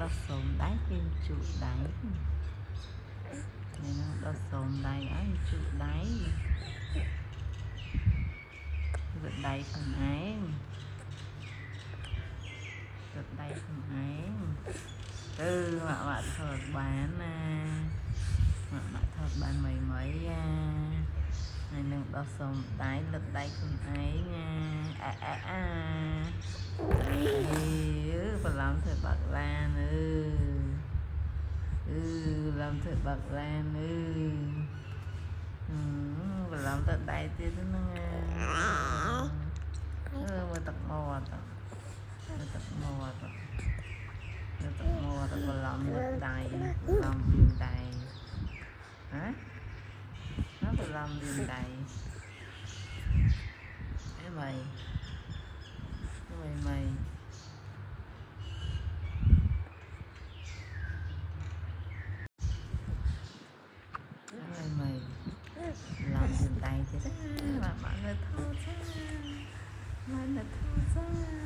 đo sồn đáy bên trụ đáy này nó đo sồn đáy ở trụ đáy vượt đáy phần ấy vượt đáy phần ấy mạ thật bán mạ thật bán mấy mấy này đừng đo sồn đáy lật đáy phần ấy nha và làm thật bạc lan làm thật bạc lan và làm thật đại tiết nó mà tập mò và làm thật đại làm viên đại hả nó phải làm viên đại cái mày mày làm viên đại chứ mà bạn là thô ra